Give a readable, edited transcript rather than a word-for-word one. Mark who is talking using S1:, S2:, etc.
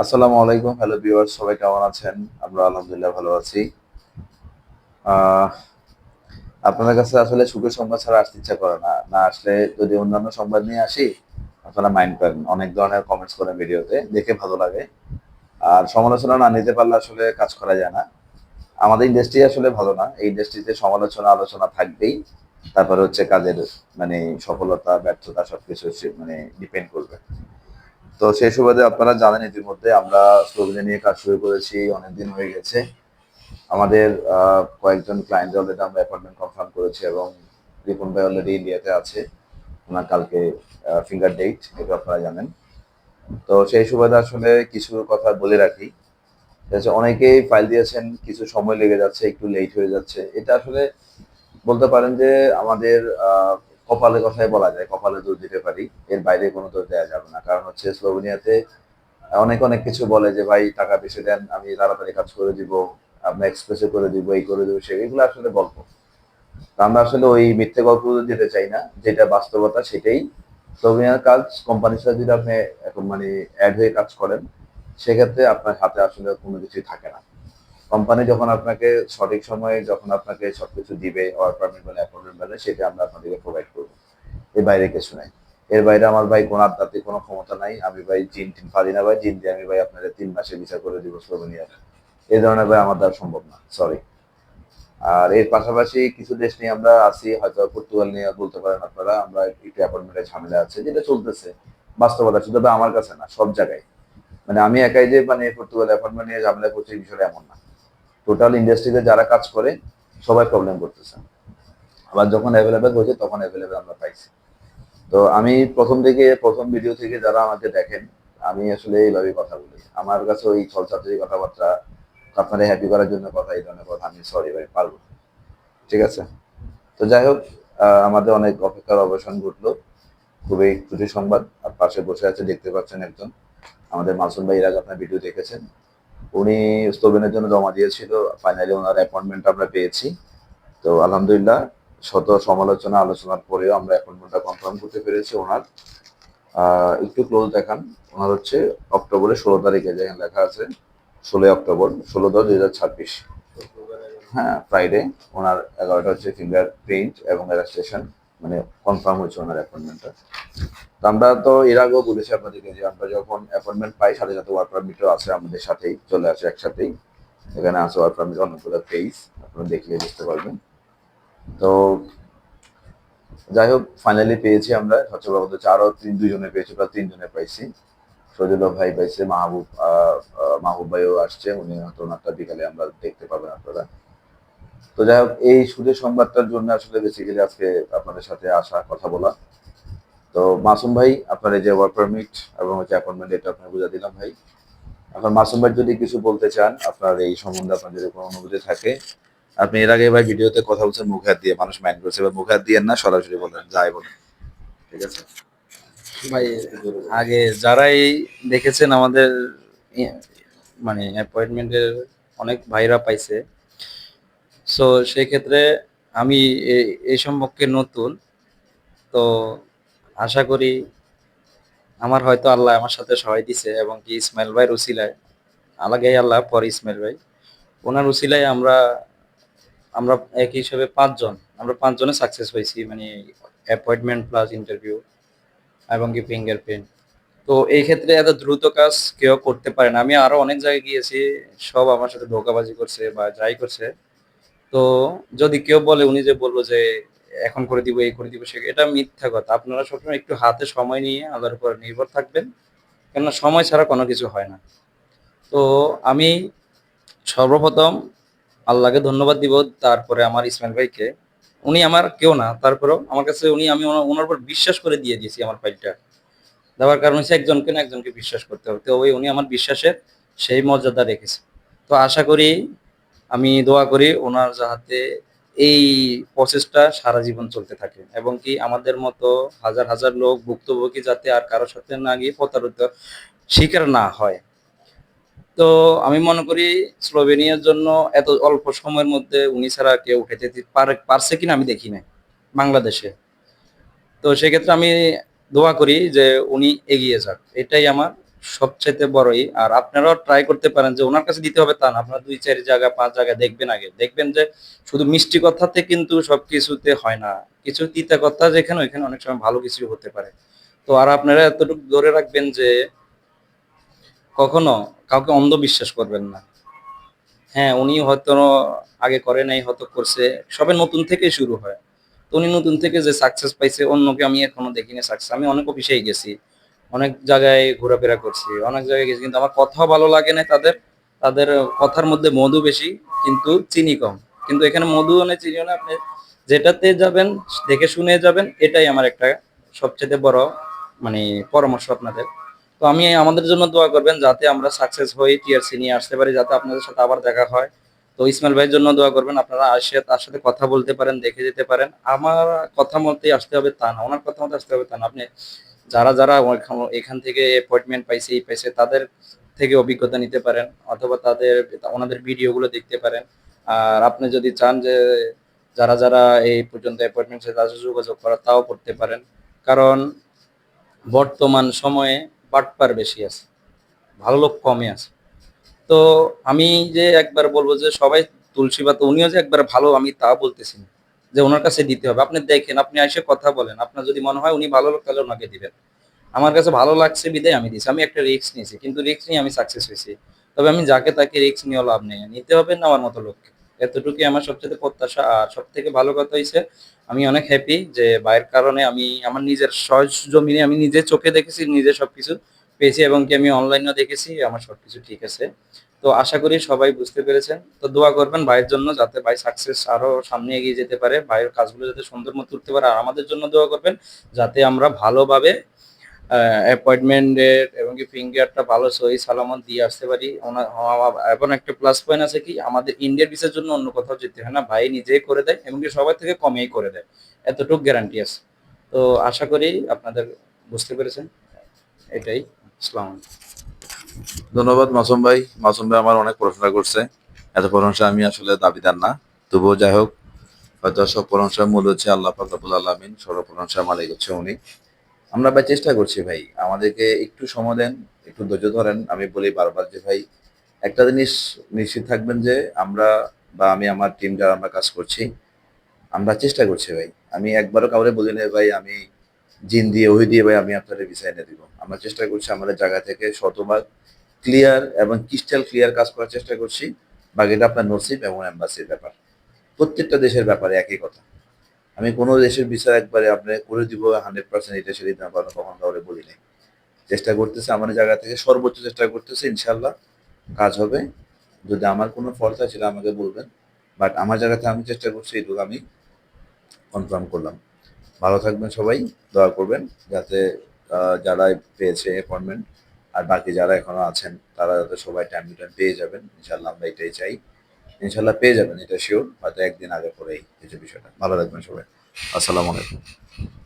S1: আসসালামু আলাইকুম, hello viewers, সবাই কেমন আছেন? আমরা আলহামদুলিল্লাহ ভালো আছি। আহ আপনাদের কাছে আসলে সুখের সংবাদ ছাড়া আসতে ইচ্ছা করে না। না আসলে যদি অন্যান্য সংবাদ নিয়ে আসি, আপনারা মাইন্ড করেন। অনেক ধরনের কমেন্টস করেন ভিডিওতে, দেখে ভালো লাগে। আর সমালোচনা না নিতে পারলে আসলে কাজ করা যায় না। আমাদের ইন্ডাস্ট্রি আসলে ভালো না। এই ইন্ডাস্ট্রিতে সমালোচনা, আলোচনা থাকবেই। তারপরে হচ্ছে কাজের মানে সফলতা, ব্যর্থতা সবকিছু মানে ডিপেন্ড করবে। তো সেই সুবাদে আপনারা জানেন ইতিমধ্যে আমরা স্লোভেনিয়া নিয়ে কাজ শুরু করেছি, অনেকদিন হয়ে গেছে। আমাদের কয়েকজন ক্লায়েন্ট অলরেডি আমরা অ্যাপয়েন্টমেন্ট কনফার্ম করেছি এবং রিপন ভাই অলরেডি ইন্ডিয়াতে আছে। ওনার কালকে ফিঙ্গার ডেট, এটা আপনারা জানেন। তো সেই সুবাদে আসলে কিছু কথা বলে রাখি। অনেকেই ফাইল দিয়েছেন, কিছু সময় লেগে যাচ্ছে, একটু লেট হয়ে যাচ্ছে। এটা আসলে বলতে পারেন যে আমাদের কপালের কথাই বলা যায়, কপালে দোষ দিতে পারি। এর বাইরে কোনো দোষ দেওয়া যাবে না। কারণ হচ্ছে স্লোভেনিয়াতে অনেক অনেক কিছু বলে যে ভাই টাকা বেশি দেন, আমি তাড়াতাড়ি কাজ করে দিব, আপনার এক্সপ্রেসে করে দিব, এই করে দিব, সেগুলো আসলে গল্প। তা আমরা আসলে ওই মিথ্যে গল্প দিতে চাই না, যেটা বাস্তবতা সেটাই। স্লোভেনিয়ার কাজ কোম্পানির সাথে যদি আপনি এখন মানে অ্যাড হয়ে কাজ করেন, সেক্ষেত্রে আপনার হাতে আসলে কোনো কিছুই থাকে না। কোম্পানি যখন আপনাকে সঠিক সময়ে যখন আপনাকে সবকিছু দিবে, ওয়ার্ক পারমিট বলে অ্যাপয়েন্টমেন্ট বলে, সেটা আমরা আপনাদেরকে প্রোভাইড করবো। এর বাইরে কিছু নাই। এর বাইরে আমার ভাই কোনো আধ্যাত্মিক কোনো ক্ষমতা নাই। আমি ভাই জিন টিন পারি না ভাই, জিন দিয়ে আমি ভাই আপনাদের 3 মাসে ভিসা করে দিব স্লোভেনিয়ার। এই ধরনের ভাই আমার দ্বারা সম্ভব না, সরি। আর এর পাশাপাশি কিছু দেশ নিয়ে আমরা আছি, হয়তো পর্তুগাল নিয়ে বলতে পারেন আপনারা, আমরা একটু অ্যাপয়েন্টমেন্টের ঝামেলা আছে, যেটা চলতেছে। বাস্তবতা শুধু ভাই আমার কাছে না, সব জায়গায়। মানে আমি একাই যে মানে পর্তুগাল অ্যাপয়েন্টমেন্ট নিয়ে ঝামেলা করছি, এই বিষয়টা এমন না। টোটাল ইন্ডাস্ট্রিতে যারা কাজ করে সবাই প্রবলেম করতেছে। আবার যখন অ্যাভেলেবেল হয়েছে তখন অ্যাভেলেবেল আমরা পাইছি। তো আমি প্রথম ভিডিও থেকে যারা আমাকে দেখেন, আমি আসলে এইভাবেই কথা বলি। আমার কাছে ওই ছলচাতুরি কথাবার্তা, আপনাদের হ্যাপি করার জন্য কথা, এই ধরনের কথা আমি সরি ভাই পারবো না। ঠিক আছে? তো যাই হোক, আমাদের অনেক অপেক্ষার অবসান ঘটলো। খুবই খুশি সংবাদ। আর পাশে বসে আছে, দেখতে পাচ্ছেন একজন আমাদের মাসুম ভাই, এর আগে আপনার ভিডিও দেখেছেন। উনি স্তোভেনের জন্য জমা দিয়েছিল, ফাইনালি ওনার অ্যাপয়েন্টমেন্ট আমরা পেয়েছি। তো আলহামদুলিল্লাহ, শত সমালোচনা আলোচনার পরেও আমরা অ্যাপয়েন্টমেন্টটা কনফার্ম করতে পেরেছি ওনার। একটু ক্লোজ দেখান। ওনার হচ্ছে অক্টোবরের 16 তারিখে, যেখানে লেখা আছে 16 অক্টোবর, 16/10/2026। হ্যাঁ, ফ্রাইডে। ওনার 11টা হচ্ছে ফিঙ্গার প্রিন্ট এবং রেজিস্ট্রেশন, মানে কনফার্ম হচ্ছে ওনার অ্যাপয়েন্টমেন্টটা। তো আমরা তো এর আগেও বলেছি আপনাদেরকে যে আমরা যখন অ্যাপয়েন্টমেন্ট পাই, সাথে সাথে ওয়ার্ক পারমিটও আছে আমাদের সাথেই, চলে আসে একসাথেই। এখানে আছে ওয়ার্ক পারমিট অনেকগুলো পেজ, আপনারা দেখলে বুঝতে পারবেন। তো যাই হোক, ফাইনালি পেয়েছি আমরা। সচ্ছলবাবু হচ্ছে আরো দুইজনে পেয়েছি, প্রায় 3 জনে পাইছি। সজল ভাই পাইছে, মাহবুব ভাইও আসছে, উনি হয়তো ওনারটা বিকালে আমরা দেখতে পাবেন আপনারা। তো যাই হোক, এই সুখের সংবাদটার জন্য আসলে বেসিক্যালি আজকে আপনাদের সাথে আসা, কথা বলা। তো মাসুম ভাই, আপনার এই যে ওয়ার্ক পারমিট এবং হচ্ছে অ্যাপয়েন্টমেন্ট, এটা আপনার বুঝা দিলাম ভাই। এখন মাসুম ভাই যদি কিছু বলতে চান, আপনার এই সম্বন্ধে আপনার যদি কোনো অনুভূতি থাকে, আপনি এর আগে ভাই ভিডিওতে কথা বলছেন মুখ হাত দিয়ে, মানুষ মাইন্ড করছে, এবার মুখ হাত দিয়ে না, সরাসরি বলেন, যাই বলেন। ঠিক আছে?
S2: ভাই, আগে যারাই দেখেছেন আমাদের ই- মানে অ্যাপয়েন্টমেন্টের অনেক ভাইরা পাইছে। সো সেই ক্ষেত্রে আমি এই সম্পর্কে নতুন। তো আশা করি আমার হয়তো আল্লাহ আমার সাথে সহায় দিছে, এবং কি ইসমাইল ভাইয়ের উসিলায়, আলাগে আল্লাহ পরে ইসমাইল ভাই, ওনার উসিলায় আমরা আমরা একই হিসাবে 5 জন, আমরা 5 জনে সাকসেস হয়েছি, মানে অ্যাপয়েন্টমেন্ট প্লাস ইন্টারভিউ এবং কি ফিঙ্গারপ্রিন্ট। তো এই ক্ষেত্রে এত দ্রুত কাজ কেউ করতে পারে না। আমি আরো অনেক জায়গায় গিয়েছি, সব আমার সাথে ধোঁকাবাজি করছে বা যাই করছে। তো যদি কেউ বলে, উনি যে বলবো যে এখন করে দিব, এই করে দিব, সে এটা মিথ্যা কথা। আপনারা সবসময় একটু হাতে সময় নিয়ে আল্লাহর উপর নির্ভর থাকবেন, কেননা সময় ছাড়া কোনো কিছু হয় না। তো আমি সর্বপ্রথম আল্লাহকে ধন্যবাদ দিব, তারপরে আমার ইসমাইল ভাইকে। উনি আমার কেউ না, তারপরেও আমার কাছে উনি, আমি ওনার উপর বিশ্বাস করে দিয়ে দিয়েছি আমার ফাইলটা। দেওয়ার কারণ হচ্ছে একজনকে না একজনকে বিশ্বাস করতে হবে। তো ওই উনি আমার বিশ্বাসের সেই মর্যাদা রেখেছে। তো আশা করি, আমি দোয়া করি ওনার যাতে এই প্রসেসটা সারা জীবন চলতে থাকে, এবং কি আমাদের মতো হাজার হাজার লোক ভুক্তভোগী যাতে আর কারোর সাথে না গিয়ে প্রতারিত শিকার না হয়। তো আমি মনে করি স্লোভেনিয়ার জন্য এত অল্প সময়ের মধ্যে উনি ছাড়া কেউ উঠাইতে পারছে কিনা আমি দেখি নাই বাংলাদেশে। তো সেক্ষেত্রে আমি দোয়া করি যে উনি এগিয়ে যাক, এটাই আমার সবচাইতে বড়ই। আর আপনারাও ট্রাই করতে পারেন যে উনার কাছে দিতে হবে তা না। আপনারা ২-৪ জায়গা ৫ জায়গায় দেখবেন আগে। দেখবেন যে শুধু মিষ্টি কথাতে কিন্তু সবকিছুতে হয় না। কিছু তিতা কথা যেখানে ওইখানে অনেক সময় ভালো কিছু হতে পারে। তো আর আপনারা এতটুকু ধরে রাখবেন যে কখনো কাউকে অন্ধ বিশ্বাস করবেন না। হ্যাঁ, উনি হয়তো আগে করে নাই, হয়তো করছে। সবে নতুন থেকেই শুরু হয়। তো উনি নতুন থেকে যে সাকসেস পাইছে অন্যকে আমি এখনো দেখিনি সাকসেস। আমি অনেক অফিসেই গেছি। অনেক জায়গায় ঘোরাফেরা করছি। অনেক জায়গায় গেছি। কিন্তু আমার কথাও ভালো লাগে নাই তাদের। তাদের কথার মধ্যে মধু বেশি কিন্তু চিনি কম। কিন্তু এখানে মধুও নেই, চিনিও না। আপনি যেটাতে যাবেন দেখে শুনে যাবেন। এটাই আমার একটা সবচাইতে বড় মানে পরামর্শ আপনাদের। তো আমি আমাদের জন্য দোয়া করবেন যাতে আমরা সাকসেস হই, টিআরসি নিয়ে আসতে পারি, যাতে আপনাদের সাথে আবার দেখা হয়। তো ইসমাইল ভাইয়ের জন্য দোয়া করবেন। আপনারা আসে তার সাথে কথা বলতে পারেন, দেখে যেতে পারেন। আমার কথা মতোই আসতে হবে তা না, ওনার কথা মতো আসতে হবে তা না। আপনি যারা এখান থেকে অ্যাপয়েন্টমেন্ট পাইছে, এই পাইছে তাদের থেকে অভিজ্ঞতা নিতে পারেন অথবা ওনাদের ভিডিওগুলো দেখতে পারেন। আর আপনি যদি চান যে যারা এই পর্যন্ত অ্যাপয়েন্টমেন্ট তাদের সাথে যোগাযোগ করা তাও করতে পারেন। কারণ বর্তমান সময়ে বাটপার বেশি আছে, ভালো লোক কমই আছে। তো আমি যে একবার বলবো যে সবাই তুলসী পাতা, উনিও যে একবার ভালো আমি তা বলতেছি না যে ওনার কাছে দিতে হবে। আপনি দেখেন, আপনি এসে কথা বলেন, আপনার যদি মনে হয় উনি ভালো লোক তাহলে ওনাকে দিবেন। আমার কাছে ভালো লাগছে বিধায় আমি দিছি। আমি একটা রিস্ক নিয়েছি কিন্তু রিস্ক নিয়ে আমি সাকসেস হয়েছি। তবে আমি যাকে তাকে রিস্ক নিয়ে লাভ নেই, নিতে হবে নেওয়ার মতো লোককে। এতটুকুই আমার সবচেয়ে প্রত্যাশা। আর সব থেকে ভালো কথা হয়েছে আমি অনেক হ্যাপি যে ভাইয়ের কারণে আমি আমার নিজের জমিনে আমি নিজে চোখে দেখেছি, নিজে সবকিছু পেয়েছি এবং কি আমি অনলাইনেও দেখেছি আমার সবকিছু ঠিক আছে। তো আশা করি সবাই বুঝতে পেরেছেন। তো দোয়া করবেন ভাইয়ের জন্য যাতে ভাই সাকসেস আরো সামনে এগিয়ে যেতে পারে, ভাইয়ের কাজগুলো যাতে সুন্দর মতো উঠতে পারে। আর আমাদের জন্য দোয়া করবেন যাতে আমরা ভালোভাবে অ্যাপয়েন্টমেন্টের এবং কি ফিঙ্গারটা ভালো সহি সালামত দিয়ে আসতে পারি। এখন একটা প্লাস পয়েন্ট আছে কি আমাদের ইন্ডিয়ার ভিসার জন্য অন্য কোথাও যেতে হয় না, ভাই নিজেই করে দেয় এবং কি সবার থেকে কমেই করে দেয়, এতটুকু গ্যারান্টি আছে। তো আশা করি আপনাদের বুঝতে পেরেছেন। এটাই। আসসালামু আলাইকুম।
S1: ধন্যবাদ মাসুম ভাই। মাসুম ভাই আমার অনেক প্রশংসা করছে। এত প্রশংসা আমি আসলে দাবিদার না। তবুও যাই হোক, হয়তো সব প্রশংসার মূল হচ্ছে আল্লাহ পাক রব্বুল আলামিন, সর্ব প্রশংসার মালিক হচ্ছে উনি। আমরা ভাই চেষ্টা করছি ভাই, আমাদেরকে একটু সময় দেন, একটু ধৈর্য ধরেন। আমি বলি বারবার যে ভাই একটা জিনিস নিশ্চিত থাকবেন যে আমরা বা আমি আমার টিম যারা আমরা কাজ করছি, আমরা চেষ্টা করছি ভাই। আমি একবারও কাউরে বলি নাই ভাই আমি জিন দিয়ে ওই দিয়ে ভাই আমি আপনাদের ভিসা এনে দিব। আমরা চেষ্টা করছি আমাদের জায়গা থেকে শতভাগ ক্লিয়ার এবং ক্রিস্টাল ক্লিয়ার কাজ করার চেষ্টা করছি। বাকিটা আপনার নসিব এবং এম্বাসির ব্যাপার। প্রত্যেকটা দেশের ব্যাপারে একই কথা। আমি কোনো দেশের ভিসা একবারে আপনি করে দিব 100% এটা সেটা দিতে পারবো কখন কাউরে বলি নাই। চেষ্টা করতেছি আমাদের জায়গা থেকে সর্বোচ্চ চেষ্টা করতেছি, ইনশাল্লাহ কাজ হবে। যদি আমার কোনো ফল্ট হয় সেটা আমাকে বলবেন। বাট আমার জায়গা থেকে আমি চেষ্টা করছি, এইটুকু আমি কনফার্ম করলাম। ভালো থাকবেন সবাই, দোয়া করবেন যাতে যারা পেয়েছে অ্যাপয়েন্টমেন্ট আর বাকি যারা এখনো আছেন তারা যাতে সবাই টাইম টু টাইম পেয়ে যাবেন। ইনশাল্লাহ আমরা এটাই চাই। ইনশাল্লাহ পেয়ে যাবেন, এটা শিওর। হয়তো একদিন আগে পরেই এই যে বিষয়টা। ভালো থাকবেন সবাই। আসসালামু আলাইকুম।